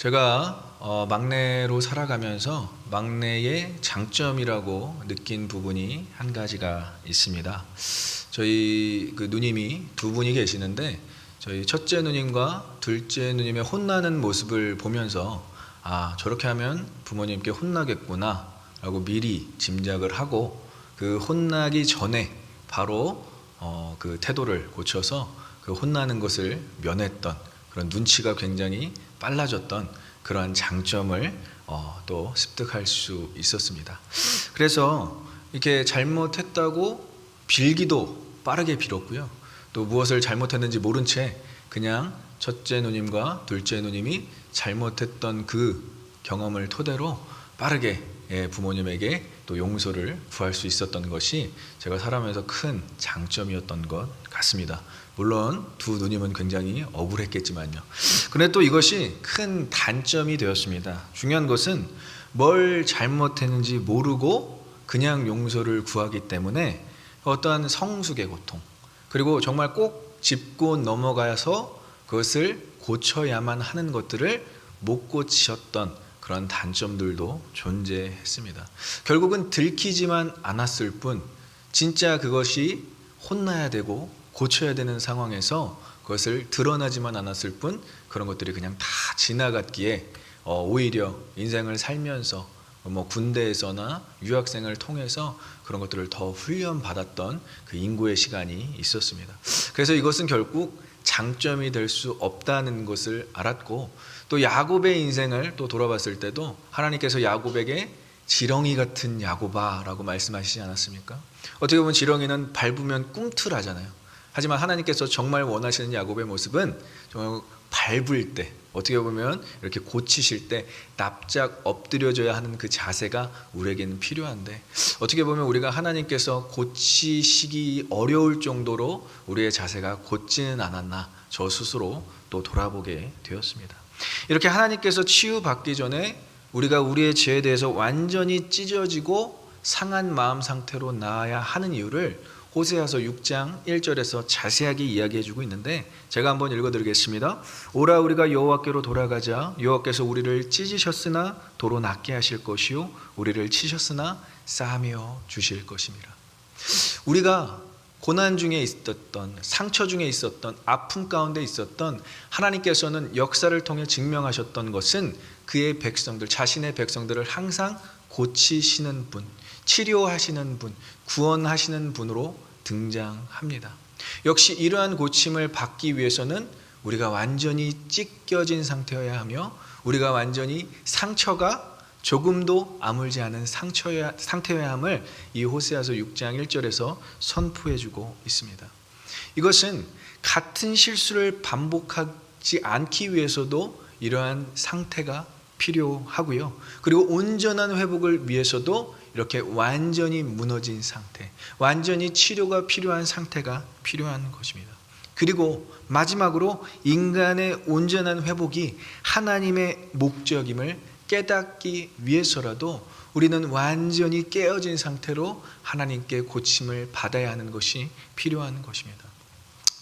제가 막내로 살아가면서 막내의 장점이라고 느낀 부분이 한 가지가 있습니다. 저희 누님이 두 분이 계시는데 저희 첫째 누님과 둘째 누님의 혼나는 모습을 보면서 저렇게 하면 부모님께 혼나겠구나 라고 미리 짐작을 하고 그 혼나기 전에 바로 그 태도를 고쳐서 그 혼나는 것을 면했던 그런 눈치가 굉장히 빨라졌던 그러한 장점을 또 습득할 수 있었습니다. 그래서 이렇게 잘못했다고 빌기도 빠르게 빌었고요. 또 무엇을 잘못했는지 모른 채 그냥 첫째 누님과 둘째 누님이 잘못했던 그 경험을 토대로 빠르게 부모님에게 또 용서를 구할 수 있었던 것이 제가 살아가면서 큰 장점이었던 것 같습니다. 물론 두 누님은 굉장히 억울했겠지만요. 그런데 또 이것이 큰 단점이 되었습니다. 중요한 것은 뭘 잘못했는지 모르고 그냥 용서를 구하기 때문에 어떠한 성숙의 고통, 그리고 정말 꼭 짚고 넘어가서 그것을 고쳐야만 하는 것들을 못 고치셨던 그런 단점들도 존재했습니다. 결국은 들키지만 않았을 뿐 진짜 그것이 혼나야 되고 고쳐야 되는 상황에서 그것을 드러나지만 않았을 뿐 그런 것들이 그냥 다 지나갔기에 오히려 인생을 살면서 군대에서나 유학생을 통해서 그런 것들을 더 훈련받았던 그 인고의 시간이 있었습니다. 그래서 이것은 결국 장점이 될 수 없다는 것을 알았고, 또 야곱의 인생을 또 돌아봤을 때도 하나님께서 야곱에게 지렁이 같은 야곱아라고 말씀하시지 않았습니까? 어떻게 보면 지렁이는 밟으면 꿈틀하잖아요. 하지만 하나님께서 정말 원하시는 야곱의 모습은 정말 밟을 때, 어떻게 보면 이렇게 고치실 때 납작 엎드려져야 하는 그 자세가 우리에게는 필요한데, 어떻게 보면 우리가 하나님께서 고치시기 어려울 정도로 우리의 자세가 곧지는 않았나, 저 스스로 또 돌아보게 되었습니다. 이렇게 하나님께서 치유받기 전에 우리가 우리의 죄에 대해서 완전히 찢어지고 상한 마음 상태로 나아야 하는 이유를 호세아서 6장 1절에서 자세하게 이야기해주고 있는데, 제가 한번 읽어드리겠습니다. 오라 우리가 여호와께로 돌아가자. 여호와께서 우리를 찢으셨으나 도로 낫게 하실 것이요 우리를 치셨으나 싸매어 주실 것입니다. 우리가 고난 중에 있었던, 상처 중에 있었던, 아픔 가운데 있었던, 하나님께서는 역사를 통해 증명하셨던 것은 그의 백성들, 자신의 백성들을 항상 고치시는 분, 치료하시는 분, 구원하시는 분으로 등장합니다. 역시 이러한 고침을 받기 위해서는 우리가 완전히 찢겨진 상태여야 하며, 우리가 완전히 상처가 조금도 아물지 않은 상태여야 함을 이 호세아서 6장 1절에서 선포해주고 있습니다. 이것은 같은 실수를 반복하지 않기 위해서도 이러한 상태가 필요하고요. 그리고 온전한 회복을 위해서도 이렇게 완전히 무너진 상태, 완전히 치료가 필요한 상태가 필요한 것입니다. 그리고 마지막으로 인간의 온전한 회복이 하나님의 목적임을 깨닫기 위해서라도 우리는 완전히 깨어진 상태로 하나님께 고침을 받아야 하는 것이 필요한 것입니다.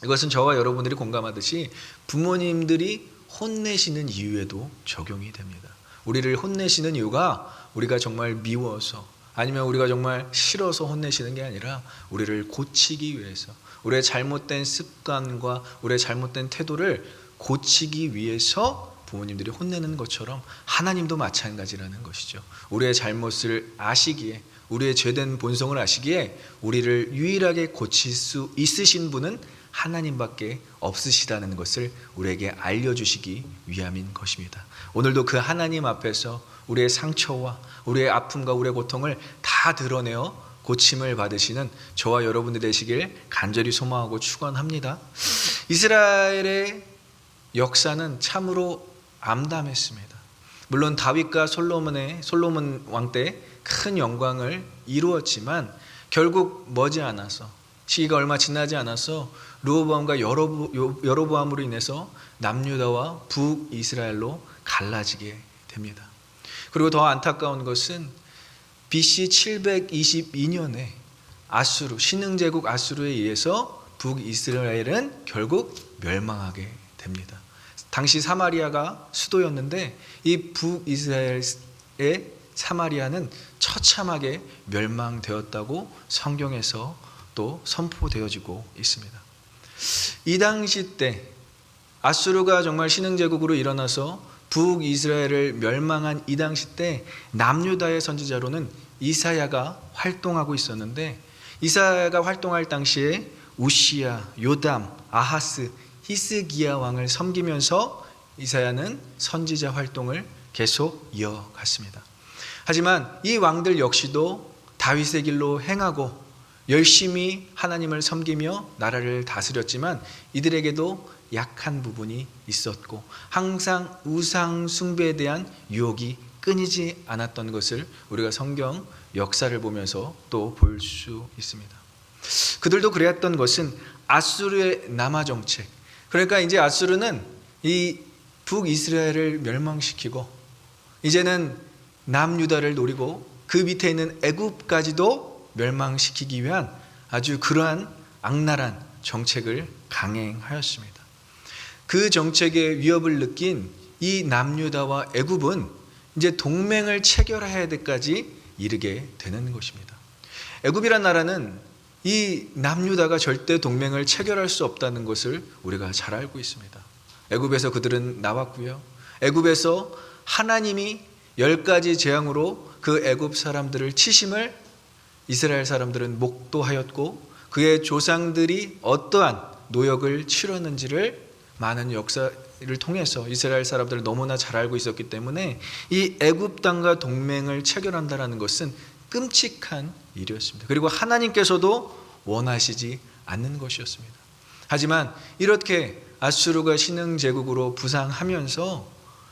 이것은 저와 여러분들이 공감하듯이 부모님들이 혼내시는 이유에도 적용이 됩니다. 우리를 혼내시는 이유가 우리가 정말 미워서, 아니면 우리가 정말 싫어서 혼내시는 게 아니라 우리를 고치기 위해서, 우리의 잘못된 습관과 우리의 잘못된 태도를 고치기 위해서 부모님들이 혼내는 것처럼 하나님도 마찬가지라는 것이죠. 우리의 잘못을 아시기에, 우리의 죄된 본성을 아시기에 우리를 유일하게 고칠 수 있으신 분은 하나님밖에 없으시다는 것을 우리에게 알려주시기 위함인 것입니다. 오늘도 그 하나님 앞에서 우리의 상처와 우리의 아픔과 우리의 고통을 다 드러내어 고침을 받으시는 저와 여러분들 되시길 간절히 소망하고 축원합니다. 이스라엘의 역사는 참으로 암담했습니다. 물론 다윗과 솔로몬 왕 때 큰 영광을 이루었지만 결국 머지않아서, 시기가 얼마 지나지 않아서 르호보암과 여로보암으로 인해서 남유다와 북이스라엘로 갈라지게 됩니다. 그리고 더 안타까운 것은 BC 722년에 아수르, 신흥제국 아수르에 의해서 북이스라엘은 결국 멸망하게 됩니다. 당시 사마리아가 수도였는데 이 북이스라엘의 사마리아는 처참하게 멸망되었다고 성경에서 또 선포되어지고 있습니다. 이 당시 때 아수르가 정말 신흥제국으로 일어나서 북이스라엘을 멸망한 이 당시 때 남유다의 선지자로는 이사야가 활동하고 있었는데, 이사야가 활동할 당시에 우시야, 요담, 아하스, 히스기야 왕을 섬기면서 이사야는 선지자 활동을 계속 이어갔습니다. 하지만 이 왕들 역시도 다윗의 길로 행하고 열심히 하나님을 섬기며 나라를 다스렸지만 이들에게도 약한 부분이 있었고 항상 우상 숭배에 대한 유혹이 끊이지 않았던 것을 우리가 성경 역사를 보면서 또 볼 수 있습니다. 그들도 그랬던 것은 아수르의 남하 정책, 그러니까 이제 아수르는 이 북이스라엘을 멸망시키고 이제는 남유다를 노리고 그 밑에 있는 애굽까지도 멸망시키기 위한 아주 그러한 악랄한 정책을 강행하였습니다. 그 정책의 위협을 느낀 이 남유다와 애굽은 이제 동맹을 체결해야 될까지 이르게 되는 것입니다. 애굽이란 나라는 이 남유다가 절대 동맹을 체결할 수 없다는 것을 우리가 잘 알고 있습니다. 애굽에서 그들은 나왔고요. 애굽에서 하나님이 10가지 재앙으로 그 애굽 사람들을 치심을 이스라엘 사람들은 목도하였고 그의 조상들이 어떠한 노역을 치렀는지를 많은 역사를 통해서 이스라엘 사람들은 너무나 잘 알고 있었기 때문에 이 애굽 땅과 동맹을 체결한다는 것은 끔찍한 일이었습니다. 그리고 하나님께서도 원하시지 않는 것이었습니다. 하지만 이렇게 아수르가 신흥제국으로 부상하면서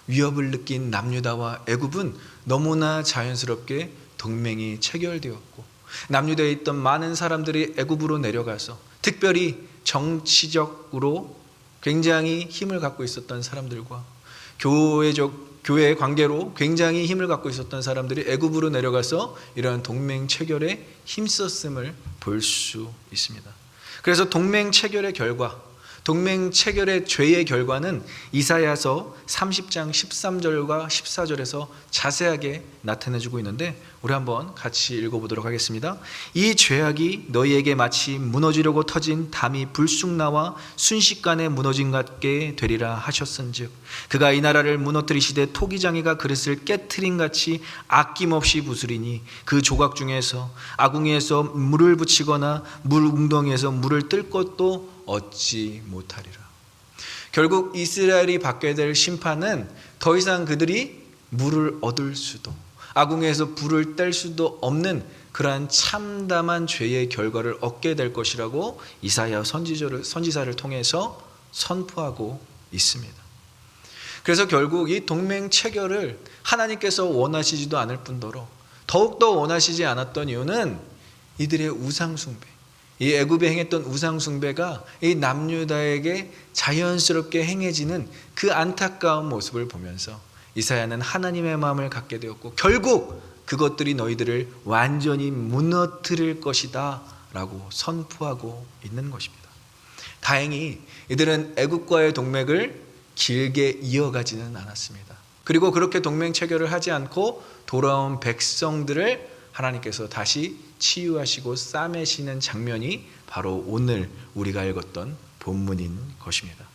위협을 느낀 남유다와 애굽은 너무나 자연스럽게 동맹이 체결되었고 남유다에 있던 많은 사람들이 애굽으로 내려가서 특별히 정치적으로 굉장히 힘을 갖고 있었던 사람들과 교회 관계로 굉장히 힘을 갖고 있었던 사람들이 애굽으로 내려가서 이러한 동맹 체결에 힘썼음을 볼 수 있습니다. 그래서 동맹 체결의 결과, 동맹 체결의 죄의 결과는 이사야서 30장 13절과 14절에서 자세하게 나타내주고 있는데 우리 한번 같이 읽어보도록 하겠습니다. 이 죄악이 너희에게 마치 무너지려고 터진 담이 불쑥 나와 순식간에 무너진 같게 되리라 하셨은즉 그가 이 나라를 무너뜨리시되 토기장이가 그릇을 깨트린 같이 아낌없이 부수리니 그 조각 중에서 아궁이에서 물을 붙이거나 물 웅덩이에서 물을 뜰 것도 얻지 못하리라. 결국 이스라엘이 받게 될 심판은 더 이상 그들이 물을 얻을 수도 아궁이에서 불을 뗄 수도 없는 그러한 참담한 죄의 결과를 얻게 될 것이라고 이사야 선지자를 통해서 선포하고 있습니다. 그래서 결국 이 동맹 체결을 하나님께서 원하시지도 않을 뿐더러 더욱더 원하시지 않았던 이유는 이들의 우상 숭배, 이 애굽에 행했던 우상 숭배가 이 남유다에게 자연스럽게 행해지는 그 안타까운 모습을 보면서 이사야는 하나님의 마음을 갖게 되었고 결국 그것들이 너희들을 완전히 무너뜨릴 것이다 라고 선포하고 있는 것입니다. 다행히 이들은 애굽과의 동맹을 길게 이어가지는 않았습니다. 그리고 그렇게 동맹 체결을 하지 않고 돌아온 백성들을 하나님께서 다시 치유하시고 싸매시는 장면이 바로 오늘 우리가 읽었던 본문인 것입니다.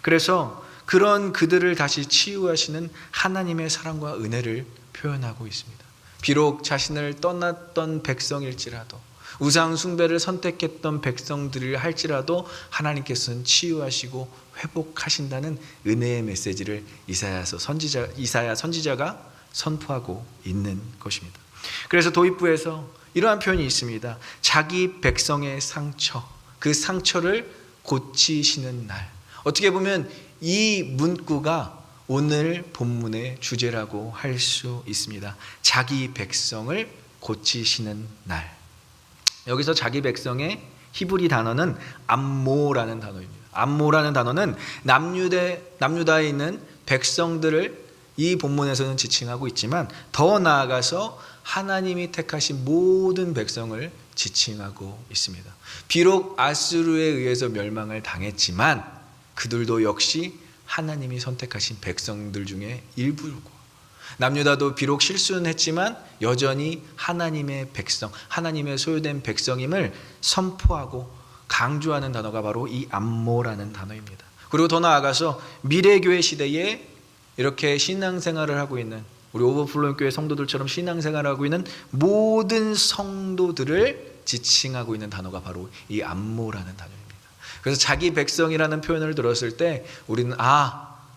그래서 그런 그들을 다시 치유하시는 하나님의 사랑과 은혜를 표현하고 있습니다. 비록 자신을 떠났던 백성일지라도 우상 숭배를 선택했던 백성들을 할지라도 하나님께서는 치유하시고 회복하신다는 은혜의 메시지를 이사야 선지자가 선포하고 있는 것입니다. 그래서 도입부에서 이러한 표현이 있습니다. 자기 백성의 상처, 그 상처를 고치시는 날. 어떻게 보면 이 문구가 오늘 본문의 주제라고 할 수 있습니다. 자기 백성을 고치시는 날. 여기서 자기 백성의 히브리 단어는 암모라는 단어입니다. 암모라는 단어는 남유다에 있는 백성들을 이 본문에서는 지칭하고 있지만 더 나아가서 하나님이 택하신 모든 백성을 지칭하고 있습니다. 비록 아수르에 의해서 멸망을 당했지만 그들도 역시 하나님이 선택하신 백성들 중에 일부고, 남유다도 비록 실수는 했지만 여전히 하나님의 백성, 하나님의 소유된 백성임을 선포하고 강조하는 단어가 바로 이 암모라는 단어입니다. 그리고 더 나아가서 미래교회 시대에 이렇게 신앙생활을 하고 있는 우리 오버플로잉 교회 성도들처럼 신앙생활을 하고 있는 모든 성도들을 지칭하고 있는 단어가 바로 이 암모라는 단어입니다. 그래서 자기 백성이라는 표현을 들었을 때 우리는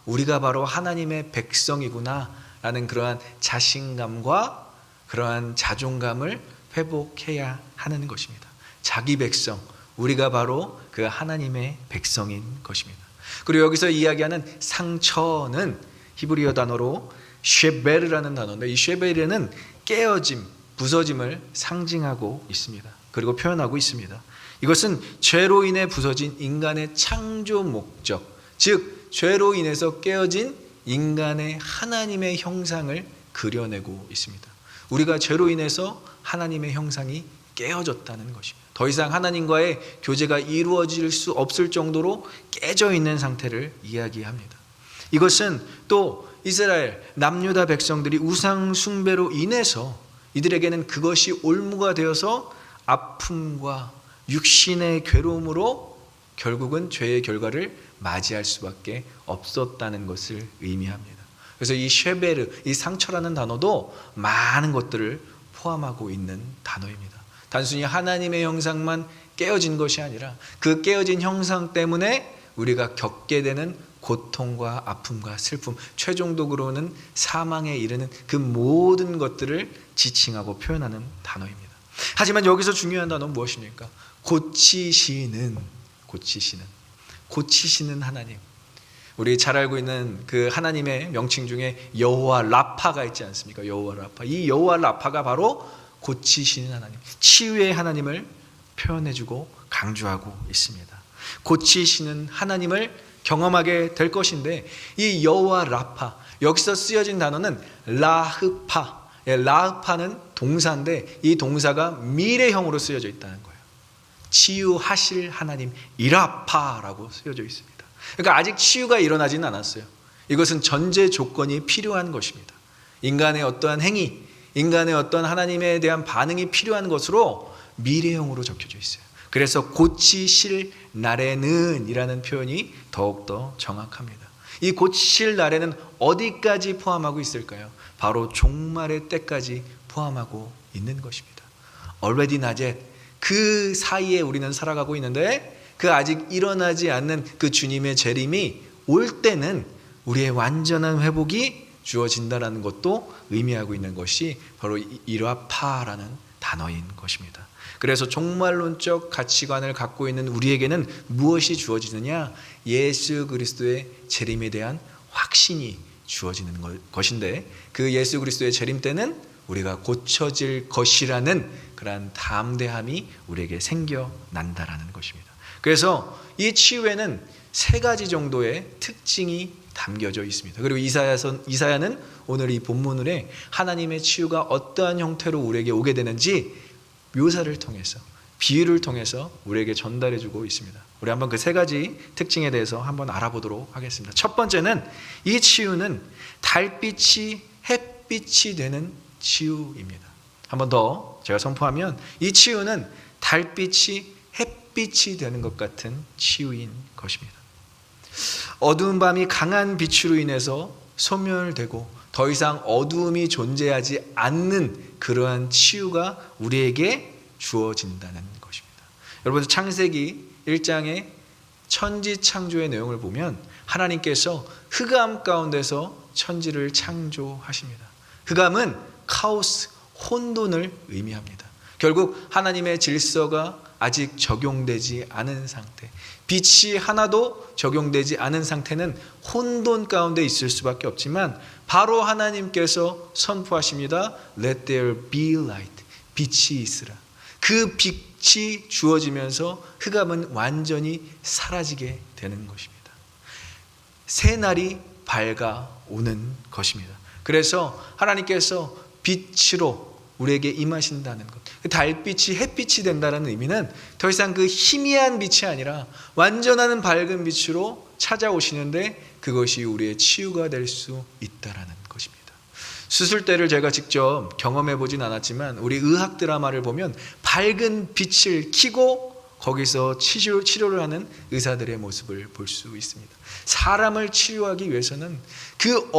우리가 바로 하나님의 백성이구나 라는 그러한 자신감과 그러한 자존감을 회복해야 하는 것입니다. 자기 백성, 우리가 바로 그 하나님의 백성인 것입니다. 그리고 여기서 이야기하는 상처는 히브리어 단어로 쉐베르라는 단어인데, 이 쉐베르는 깨어짐, 부서짐을 상징하고 있습니다. 그리고 표현하고 있습니다. 이것은 죄로 인해 부서진 인간의 창조 목적, 즉 죄로 인해서 깨어진 인간의 하나님의 형상을 그려내고 있습니다. 우리가 죄로 인해서 하나님의 형상이 깨어졌다는 것입니다. 더 이상 하나님과의 교제가 이루어질 수 없을 정도로 깨져 있는 상태를 이야기합니다. 이것은 또 이스라엘 남유다 백성들이 우상 숭배로 인해서 이들에게는 그것이 올무가 되어서 아픔과 육신의 괴로움으로 결국은 죄의 결과를 맞이할 수밖에 없었다는 것을 의미합니다. 그래서 이 쉐베르, 이 상처라는 단어도 많은 것들을 포함하고 있는 단어입니다. 단순히 하나님의 형상만 깨어진 것이 아니라 그 깨어진 형상 때문에 우리가 겪게 되는 고통과 아픔과 슬픔, 최종적으로는 사망에 이르는 그 모든 것들을 지칭하고 표현하는 단어입니다. 하지만 여기서 중요한 단어는 무엇입니까? 고치시는 하나님. 우리 잘 알고 있는 그 하나님의 명칭 중에 여호와 라파가 있지 않습니까? 여호와 라파. 이 여호와 라파가 바로 고치시는 하나님, 치유의 하나님을 표현해주고 강조하고 있습니다. 고치시는 하나님을 경험하게 될 것인데, 이 여호와 라파, 여기서 쓰여진 단어는 라흐파. 라흐파는 동사인데 이 동사가 미래형으로 쓰여져 있다는 거예요. 치유하실 하나님, 이라파라고 쓰여져 있습니다. 그러니까 아직 치유가 일어나지는 않았어요. 이것은 전제 조건이 필요한 것입니다. 인간의 어떠한 행위, 인간의 어떤 하나님에 대한 반응이 필요한 것으로 미래형으로 적혀져 있어요. 그래서 고치실 날에는 이라는 표현이 더욱더 정확합니다. 이 고치실 날에는 어디까지 포함하고 있을까요? 바로 종말의 때까지 포함하고 있는 것입니다. already not yet, 그 사이에 우리는 살아가고 있는데 그 아직 일어나지 않는 그 주님의 재림이 올 때는 우리의 완전한 회복이 주어진다는 것도 의미하고 있는 것이 바로 이라파라는 단어인 것입니다. 그래서 종말론적 가치관을 갖고 있는 우리에게는 무엇이 주어지느냐? 예수 그리스도의 재림에 대한 확신이 주어지는 것인데, 그 예수 그리스도의 재림 때는 우리가 고쳐질 것이라는 그러한 담대함이 우리에게 생겨난다라는 것입니다. 그래서 이 치유에는 세 가지 정도의 특징이 담겨져 있습니다. 그리고 이사야는 오늘 이 본문에 하나님의 치유가 어떠한 형태로 우리에게 오게 되는지 묘사를 통해서, 비유를 통해서 우리에게 전달해주고 있습니다. 우리 한번 그 세 가지 특징에 대해서 한번 알아보도록 하겠습니다. 첫 번째는 이 치유는 달빛이 햇빛이 되는 치유입니다. 한번 더 제가 선포하면 이 치유는 달빛이 햇빛이 되는 것 같은 치유인 것입니다. 어두운 밤이 강한 빛으로 인해서 소멸되고 더 이상 어두움이 존재하지 않는 그러한 치유가 우리에게 주어진다는 것입니다. 여러분, 창세기 1장의 천지 창조의 내용을 보면 하나님께서 흑암 가운데서 천지를 창조하십니다. 흑암은 카오스, 혼돈을 의미합니다. 결국 하나님의 질서가 아직 적용되지 않은 상태, 빛이 하나도 적용되지 않은 상태는 혼돈 가운데 있을 수밖에 없지만 바로 하나님께서 선포하십니다. Let there be light. 빛이 있으라. 그 빛이 주어지면서 흑암은 완전히 사라지게 되는 것입니다. 새날이 밝아오는 것입니다. 그래서 하나님께서 빛으로 우리에게 임하신다는 것, 달빛이 햇빛이 된다는 의미는 더 이상 그 희미한 빛이 아니라 완전한 밝은 빛으로 찾아오시는데 그것이 우리의 치유가 될 수 있다라는 것입니다. 수술대를 제가 직접 경험해 보진 않았지만 우리 의학 드라마를 보면 밝은 빛을 켜고 거기서 치료를 하는 의사들의 모습을 볼 수 있습니다. 사람을 치료하기 위해서는 그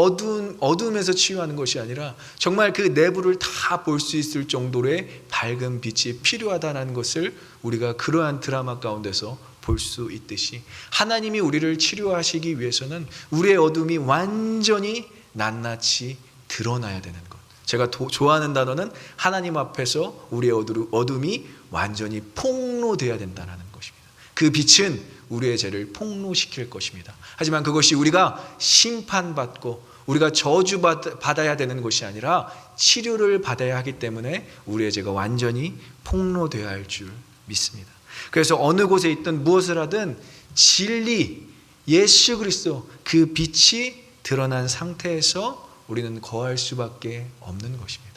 어두움에서 치유하는 것이 아니라 정말 그 내부를 다 볼 수 있을 정도의 밝은 빛이 필요하다는 것을 우리가 그러한 드라마 가운데서 볼 수 있듯이 하나님이 우리를 치료하시기 위해서는 우리의 어둠이 완전히 낱낱이 드러나야 되는 것. 제가 좋아하는 단어는 하나님 앞에서 우리의 어둠이 완전히 폭로되어야 된다는 것입니다. 그 빛은 우리의 죄를 폭로시킬 것입니다. 하지만 그것이 우리가 심판받고 우리가 저주받아야 되는 것이 아니라 치료를 받아야 하기 때문에 우리의 죄가 완전히 폭로되어야 할 줄 믿습니다. 그래서 어느 곳에 있든 무엇을 하든 진리, 예수 그리스도 그 빛이 드러난 상태에서 우리는 거할 수밖에 없는 것입니다.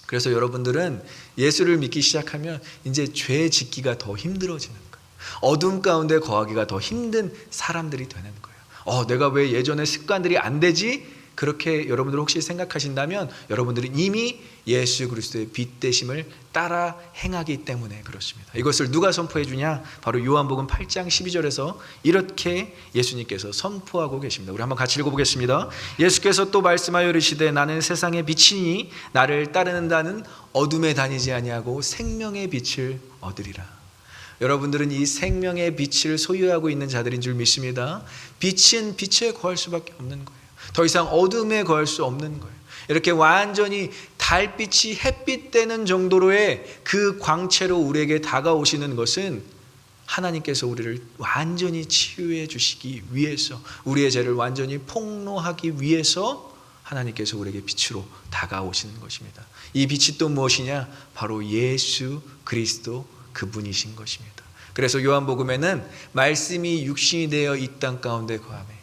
그래서 여러분들은 예수를 믿기 시작하면 이제 죄 짓기가 더 힘들어지는 거예요. 어둠 가운데 거하기가 더 힘든 사람들이 되는 거예요. 내가 왜 예전에 습관들이 안 되지? 그렇게 여러분들 혹시 생각하신다면 여러분들은 이미 예수 그리스도의 빛 되심을 따라 행하기 때문에 그렇습니다. 이것을 누가 선포해 주냐? 바로 요한복음 8장 12절에서 이렇게 예수님께서 선포하고 계십니다. 우리 한번 같이 읽어보겠습니다. 예수께서 또 말씀하여 이르시되 나는 세상의 빛이니 나를 따르는 자는 어둠에 다니지 아니하고 생명의 빛을 얻으리라. 여러분들은 이 생명의 빛을 소유하고 있는 자들인 줄 믿습니다. 빛은 빛에 거할 수밖에 없는 거예요. 더 이상 어둠에 거할 수 없는 거예요. 이렇게 완전히 달빛이 햇빛 되는 정도로의 그 광채로 우리에게 다가오시는 것은 하나님께서 우리를 완전히 치유해 주시기 위해서, 우리의 죄를 완전히 폭로하기 위해서 하나님께서 우리에게 빛으로 다가오시는 것입니다. 이 빛이 또 무엇이냐? 바로 예수 그리스도 그분이신 것입니다. 그래서 요한복음에는 말씀이 육신이 되어 이 땅 가운데 거하매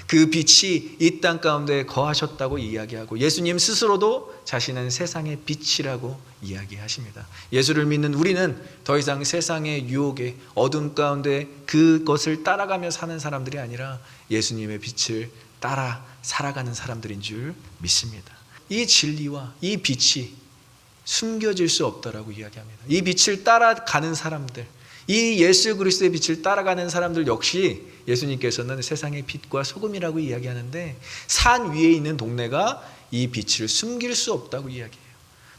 그 빛이 이 땅 가운데 거하셨다고 이야기하고 예수님 스스로도 자신은 세상의 빛이라고 이야기하십니다. 예수를 믿는 우리는 더 이상 세상의 유혹에 어둠 가운데 그것을 따라가며 사는 사람들이 아니라 예수님의 빛을 따라 살아가는 사람들인 줄 믿습니다. 이 진리와 이 빛이 숨겨질 수 없다라고 이야기합니다. 이 빛을 따라가는 사람들, 이 예수 그리스도의 빛을 따라가는 사람들 역시 예수님께서는 세상의 빛과 소금이라고 이야기하는데 산 위에 있는 동네가 이 빛을 숨길 수 없다고 이야기해요.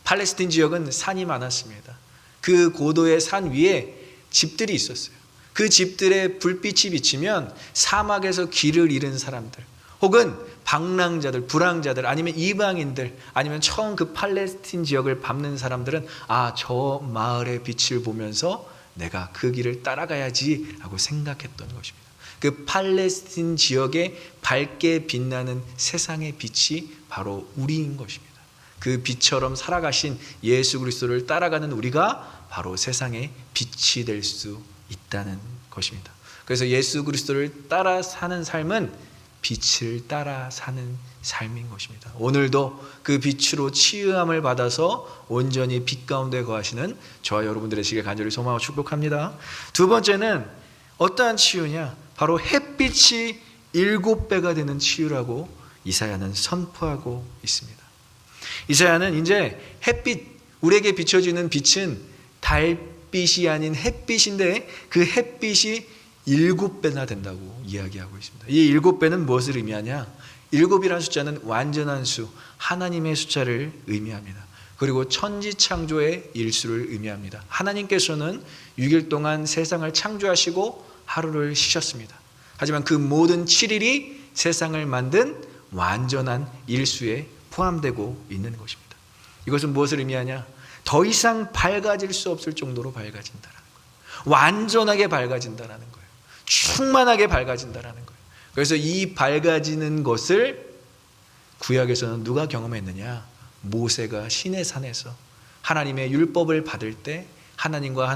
팔레스틴 지역은 산이 많았습니다. 그 고도의 산 위에 집들이 있었어요. 그 집들에 불빛이 비치면 사막에서 길을 잃은 사람들 혹은 방랑자들, 불황자들 아니면 이방인들 아니면 처음 그 팔레스틴 지역을 밟는 사람들은 저 마을의 빛을 보면서 내가 그 길을 따라가야지 라고 생각했던 것입니다. 그 팔레스틴 지역에 밝게 빛나는 세상의 빛이 바로 우리인 것입니다. 그 빛처럼 살아가신 예수 그리스도를 따라가는 우리가 바로 세상의 빛이 될 수 있다는 것입니다. 그래서 예수 그리스도를 따라 사는 삶은 빛을 따라 사는 삶인 것입니다. 오늘도 그 빛으로 치유함을 받아서 온전히 빛 가운데 거하시는 저와 여러분들의 시길 간절히 소망하고 축복합니다. 두 번째는 어떠한 치유냐? 바로 햇빛이 7배가 되는 치유라고 이사야는 선포하고 있습니다. 이사야는 이제 햇빛, 우리에게 비춰지는 빛은 달빛이 아닌 햇빛인데 그 햇빛이 7배나 된다고 이야기하고 있습니다. 이 7배는 무엇을 의미하냐? 7이라는 숫자는 완전한 수, 하나님의 숫자를 의미합니다. 그리고 천지창조의 일수를 의미합니다. 하나님께서는 6일 동안 세상을 창조하시고 하루를 쉬셨습니다. 하지만 그 모든 7일이 세상을 만든 완전한 일수에 포함되고 있는 것입니다. 이것은 무엇을 의미하냐? 더 이상 밝아질 수 없을 정도로 밝아진다는 거예요. 완전하게 밝아진다는 거예요. 충만하게 밝아진다는 거예요. 그래서 이 밝아지는 것을 구약에서는 누가 경험했느냐? 모세가 시내산에서 하나님의 율법을 받을 때 하나님과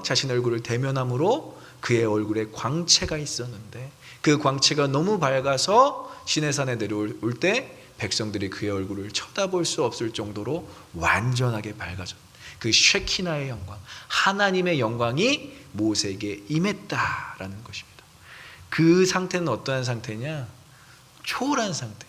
자신의 얼굴을 대면함으로 그의 얼굴에 광채가 있었는데 그 광채가 너무 밝아서 시내산에 내려올 때 백성들이 그의 얼굴을 쳐다볼 수 없을 정도로 완전하게 밝아졌. 그 쉐키나의 영광, 하나님의 영광이 모세에게 임했다라는 것입니다. 그 상태는 어떠한 상태냐? 초월한 상태.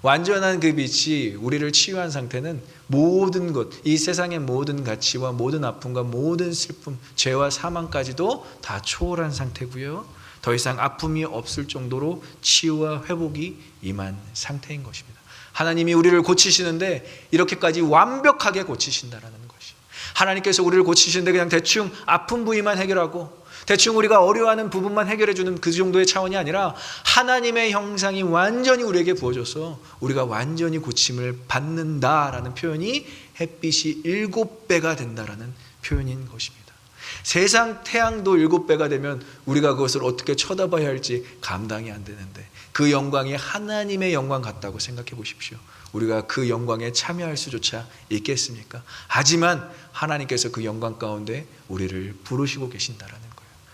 완전한 그 빛이 우리를 치유한 상태는 모든 것, 이 세상의 모든 가치와 모든 아픔과 모든 슬픔, 죄와 사망까지도 다 초월한 상태고요. 더 이상 아픔이 없을 정도로 치유와 회복이 임한 상태인 것입니다. 하나님이 우리를 고치시는데 이렇게까지 완벽하게 고치신다라는 것이. 하나님께서 우리를 고치시는데 그냥 대충 아픈 부위만 해결하고 대충 우리가 어려워하는 부분만 해결해 주는 그 정도의 차원이 아니라 하나님의 형상이 완전히 우리에게 부어져서 우리가 완전히 고침을 받는다라는 표현이 햇빛이 7배가 된다라는 표현인 것입니다. 세상 태양도 7배가 되면 우리가 그것을 어떻게 쳐다봐야 할지 감당이 안 되는데 그 영광이 하나님의 영광 같다고 생각해 보십시오. 우리가 그 영광에 참여할 수조차 있겠습니까? 하지만 하나님께서 그 영광 가운데 우리를 부르시고 계신다라는 거예요.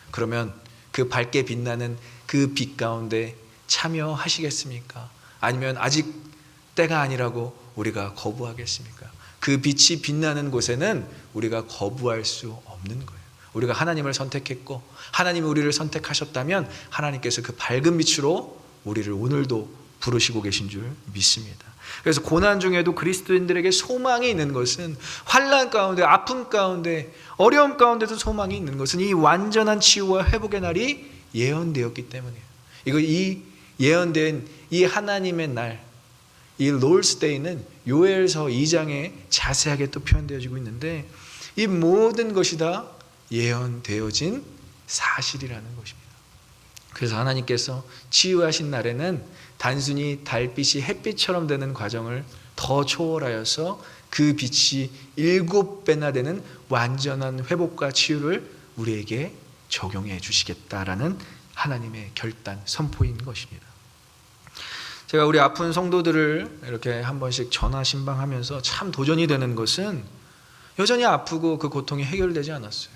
그러면 그 밝게 빛나는 그 빛 가운데 참여하시겠습니까? 아니면 아직 때가 아니라고 우리가 거부하겠습니까? 그 빛이 빛나는 곳에는 우리가 거부할 수 없는 거예요. 우리가 하나님을 선택했고 하나님이 우리를 선택하셨다면 하나님께서 그 밝은 빛으로 우리를 오늘도 부르시고 계신 줄 믿습니다. 그래서 고난 중에도 그리스도인들에게 소망이 있는 것은 환난 가운데, 아픔 가운데, 어려움 가운데도 소망이 있는 것은 이 완전한 치유와 회복의 날이 예언되었기 때문이에요. 이 예언된 이 하나님의 날, 이 롤스 데이는 요엘서 2장에 자세하게 또 표현되어지고 있는데 이 모든 것이 다 예언되어진 사실이라는 것입니다. 그래서 하나님께서 치유하신 날에는 단순히 달빛이 햇빛처럼 되는 과정을 더 초월하여서 그 빛이 7배나 되는 완전한 회복과 치유를 우리에게 적용해 주시겠다라는 하나님의 결단, 선포인 것입니다. 제가 우리 아픈 성도들을 이렇게 한 번씩 전화 신방하면서 참 도전이 되는 것은 여전히 아프고 그 고통이 해결되지 않았어요.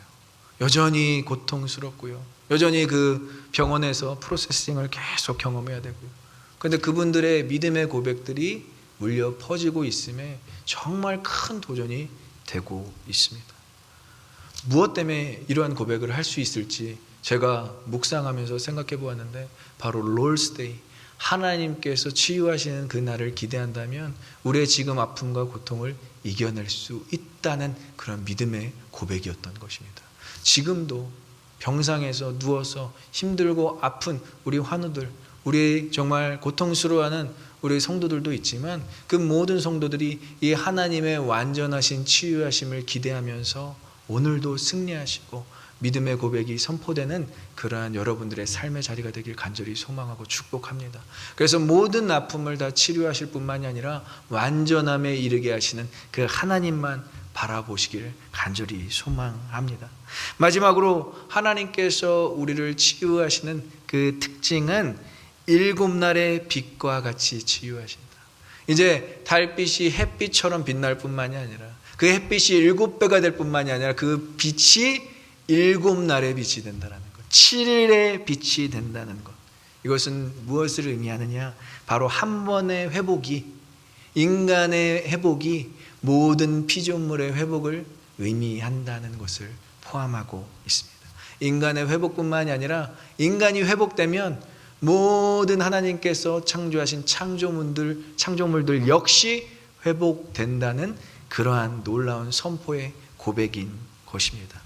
여전히 고통스럽고요. 여전히 그 병원에서 프로세싱을 계속 경험해야 되고요. 그런데 그분들의 믿음의 고백들이 울려 퍼지고 있음에 정말 큰 도전이 되고 있습니다. 무엇 때문에 이러한 고백을 할 수 있을지 제가 묵상하면서 생각해 보았는데 바로 롤스데이, 하나님께서 치유하시는 그날을 기대한다면 우리의 지금 아픔과 고통을 이겨낼 수 있다는 그런 믿음의 고백이었던 것입니다. 지금도 병상에서 누워서 힘들고 아픈 우리 환우들, 우리 정말 고통스러워하는 우리 성도들도 있지만 그 모든 성도들이 이 하나님의 완전하신 치유하심을 기대하면서 오늘도 승리하시고 믿음의 고백이 선포되는 그러한 여러분들의 삶의 자리가 되길 간절히 소망하고 축복합니다. 그래서 모든 아픔을 다 치료하실 뿐만이 아니라 완전함에 이르게 하시는 그 하나님만 바라보시길 간절히 소망합니다. 마지막으로 하나님께서 우리를 치유하시는 그 특징은 7날의 빛과 같이 치유하신다. 이제 달빛이 햇빛처럼 빛날 뿐만이 아니라 그 햇빛이 7배가 될 뿐만이 아니라 그 빛이 7날의 빛이 된다는 것, 7일의 빛이 된다는 것. 이것은 무엇을 의미하느냐? 바로 한 번의 회복이, 인간의 회복이 모든 피조물의 회복을 의미한다는 것을 포함하고 있습니다. 인간의 회복뿐만이 아니라 인간이 회복되면 모든 하나님께서 창조하신 창조물들 역시 회복된다는 그러한 놀라운 선포의 고백인 것입니다.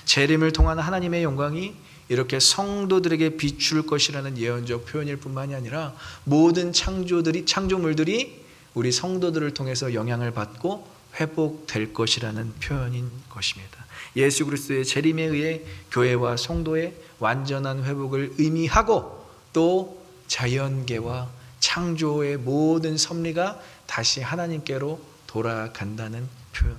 재림을 통한 하나님의 영광이 이렇게 성도들에게 비출 것이라는 예언적 표현일 뿐만이 아니라 모든 창조물들이 우리 성도들을 통해서 영향을 받고 회복될 것이라는 표현인 것입니다. 예수 그리스도의 재림에 의해 교회와 성도의 완전한 회복을 의미하고 또 자연계와 창조의 모든 섭리가 다시 하나님께로 돌아간다는 표현.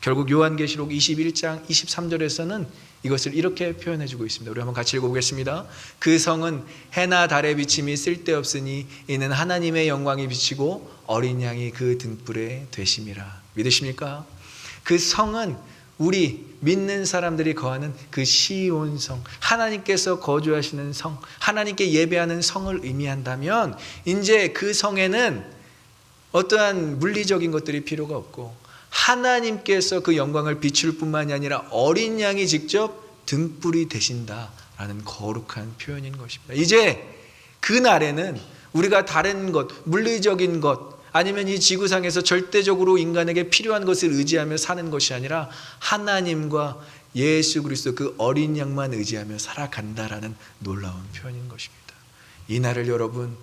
결국 요한계시록 21장 23절에서는 이것을 이렇게 표현해주고 있습니다. 우리 한번 같이 읽어보겠습니다. 그 성은 해나 달의 비침이 쓸데없으니 이는 하나님의 영광이 비치고 어린 양이 그 등불에 되심이라. 믿으십니까? 그 성은 우리 믿는 사람들이 거하는 그 시온성, 하나님께서 거주하시는 성, 하나님께 예배하는 성을 의미한다면 이제 그 성에는 어떠한 물리적인 것들이 필요가 없고 하나님께서 그 영광을 비출 뿐만이 아니라 어린 양이 직접 등불이 되신다라는 라는 거룩한 표현인 것입니다. 이제 그 날에는 우리가 다른 것, 물리적인 것, 아니면 이 지구상에서 절대적으로 인간에게 필요한 것을 의지하며 사는 것이 아니라 하나님과 예수 그리스도 그 어린 양만 의지하며 살아간다라는 놀라운 표현인 것입니다. 이 날을 여러분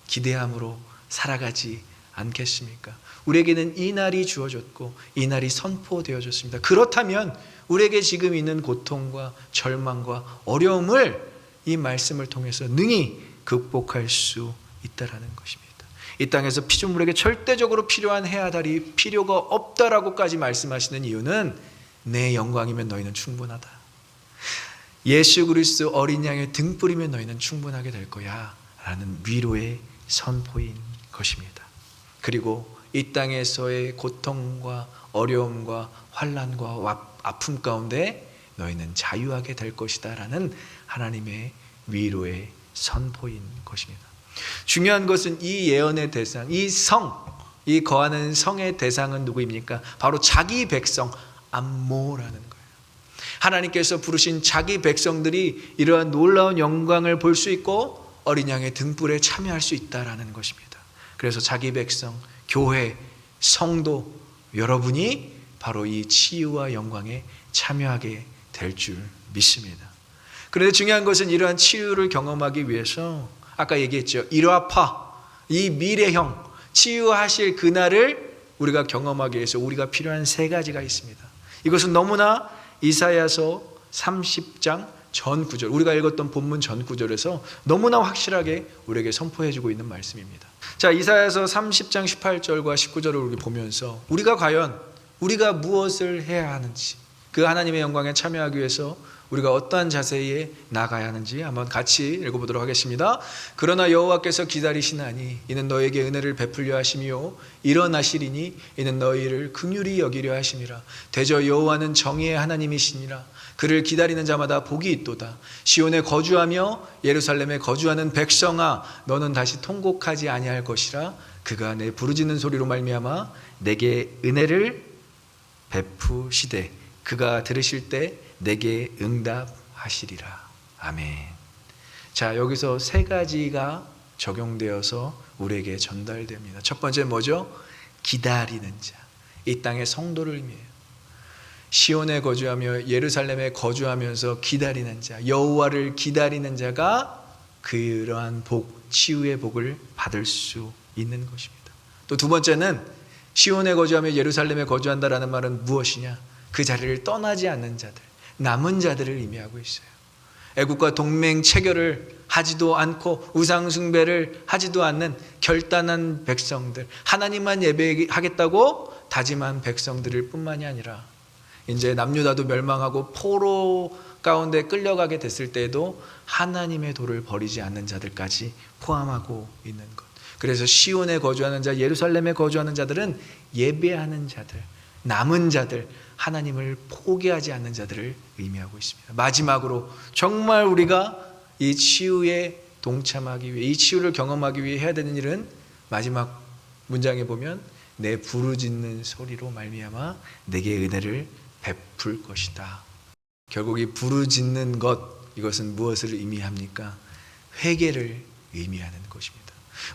기대함으로 살아가지 않겠습니까? 우리에게는 이 날이 주어졌고 이 날이 선포되어졌습니다. 그렇다면 우리에게 지금 있는 고통과 절망과 어려움을 이 말씀을 통해서 능히 극복할 수 있다라는 것입니다. 이 땅에서 피조물에게 절대적으로 필요한 해아달이 필요가 없다라고까지 말씀하시는 이유는 내 영광이면 너희는 충분하다. 예수 그리스도 어린 양의 등불이면 너희는 충분하게 될 거야 라는 위로의 선포인 것입니다. 그리고 이 땅에서의 고통과 어려움과 환난과 아픔 가운데 너희는 자유하게 될 것이다 라는 하나님의 위로의 선포인 것입니다. 중요한 것은 이 예언의 대상, 이 거하는 성의 대상은 누구입니까? 바로 자기 백성 암모라는 거예요. 하나님께서 부르신 자기 백성들이 이러한 놀라운 영광을 볼 수 있고 어린 양의 등불에 참여할 수 있다라는 것입니다. 그래서 자기 백성, 교회, 성도 여러분이 바로 이 치유와 영광에 참여하게 될 줄 믿습니다. 그런데 중요한 것은 이러한 치유를 경험하기 위해서 아까 얘기했죠. 일화파, 이 미래형 치유하실 그날을 우리가 경험하기 위해서 우리가 필요한 세 가지가 있습니다. 이것은 너무나 이사야서 30장 전 구절, 우리가 읽었던 본문 전 구절에서 너무나 확실하게 우리에게 선포해주고 있는 말씀입니다. 자, 이사야서 30장 18절과 19절을 우리 보면서 우리가 과연 우리가 무엇을 해야 하는지, 그 하나님의 영광에 참여하기 위해서 우리가 어떠한 자세에 나가야 하는지 한번 같이 읽어보도록 하겠습니다. 그러나 여호와께서 기다리시나니 이는 너에게 은혜를 베풀려 하심이요 일어나시리니 이는 너희를 긍휼히 여기려 하심이라. 대저 여호와는 정의의 하나님이시니라. 그를 기다리는 자마다 복이 있도다. 시온에 거주하며 예루살렘에 거주하는 백성아, 너는 다시 통곡하지 아니할 것이라. 그가 내 부르짖는 소리로 말미암아 내게 은혜를 베푸시되 그가 들으실 때 내게 응답하시리라. 아멘. 자, 여기서 세 가지가 적용되어서 우리에게 전달됩니다. 첫 번째 뭐죠? 기다리는 자. 이 땅의 성도를 의미해요. 시온에 거주하며 예루살렘에 거주하면서 기다리는 자, 여호와를 기다리는 자가 그러한 복, 치유의 복을 받을 수 있는 것입니다. 또 두 번째는 시온에 거주하며 예루살렘에 거주한다라는 말은 무엇이냐? 그 자리를 떠나지 않는 자들, 남은 자들을 의미하고 있어요. 애국과 동맹 체결을 하지도 않고 우상 숭배를 하지도 않는 결단한 백성들, 하나님만 예배하겠다고 다짐한 백성들일 뿐만이 아니라 이제 남유다도 멸망하고 포로 가운데 끌려가게 됐을 때에도 하나님의 도를 버리지 않는 자들까지 포함하고 있는 것. 그래서 시온에 거주하는 자, 예루살렘에 거주하는 자들은 예배하는 자들, 남은 자들, 하나님을 포기하지 않는 자들을 의미하고 있습니다. 마지막으로 정말 우리가 이 치유에 동참하기 위해, 이 치유를 경험하기 위해 해야 되는 일은 마지막 문장에 보면 내 부르짖는 소리로 말미암아 내게 은혜를 베풀 것이다. 결국 이 부르짖는 것, 이것은 무엇을 의미합니까? 회개를 의미하는 것입니다.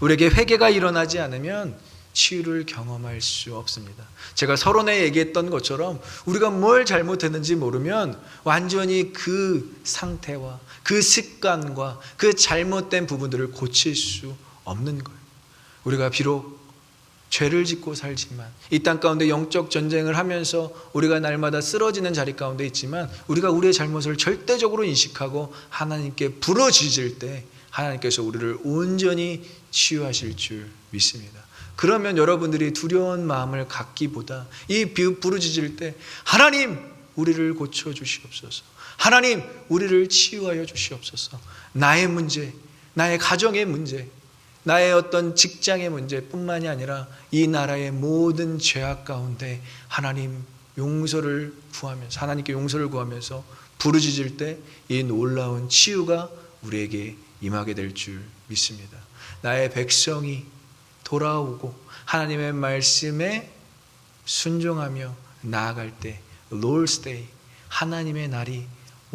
우리에게 회개가 일어나지 않으면 치유를 경험할 수 없습니다. 제가 서론에 얘기했던 것처럼 우리가 뭘 잘못했는지 모르면 완전히 그 상태와 그 습관과 그 잘못된 부분들을 고칠 수 없는 거예요. 우리가 비록 죄를 짓고 살지만 이 땅 가운데 영적 전쟁을 하면서 우리가 날마다 쓰러지는 자리 가운데 있지만 우리가 우리의 잘못을 절대적으로 인식하고 하나님께 부르짖을 때 하나님께서 우리를 온전히 치유하실 줄 믿습니다. 그러면 여러분들이 두려운 마음을 갖기보다 이 부르짖을 때 하나님 우리를 고쳐주시옵소서, 하나님 우리를 치유하여 주시옵소서, 나의 문제, 나의 가정의 문제, 나의 어떤 직장의 문제뿐만이 아니라 이 나라의 모든 죄악 가운데 하나님 용서를 구하면서, 하나님께 용서를 구하면서 부르짖을 때 이 놀라운 치유가 우리에게 임하게 될 줄 믿습니다. 나의 백성이 돌아오고 하나님의 말씀에 순종하며 나아갈 때 Lord's Day, 하나님의 날이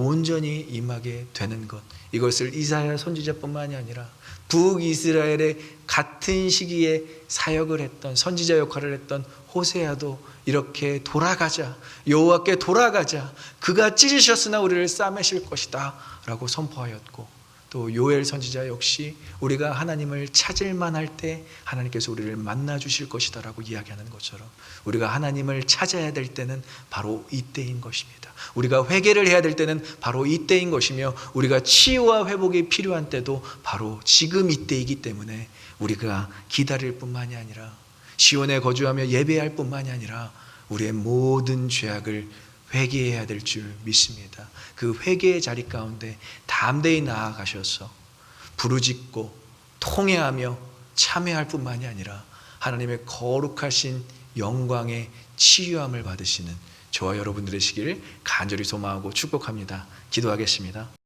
온전히 임하게 되는 것, 이것을 이사야 선지자뿐만이 아니라 북이스라엘의 같은 시기에 사역을 했던, 선지자 역할을 했던 호세아도 이렇게 돌아가자, 여호와께 돌아가자, 그가 찢으셨으나 우리를 싸매실 것이다 라고 선포하였고, 또 요엘 선지자 역시 우리가 하나님을 찾을 만할 때 하나님께서 우리를 만나 주실 것이다 라고 이야기하는 것처럼, 우리가 하나님을 찾아야 될 때는 바로 이때인 것입니다. 우리가 회개를 해야 될 때는 바로 이때인 것이며, 우리가 치유와 회복이 필요한 때도 바로 지금 이때이기 때문에 우리가 기다릴 뿐만이 아니라 시온에 거주하며 예배할 뿐만이 아니라 우리의 모든 죄악을 회개해야 될 줄 믿습니다. 그 회개의 자리 가운데 담대히 나아가셔서 부르짖고 통회하며 참회할 뿐만이 아니라 하나님의 거룩하신 영광의 치유함을 받으시는 저와 여러분들의 시기를 간절히 소망하고 축복합니다. 기도하겠습니다.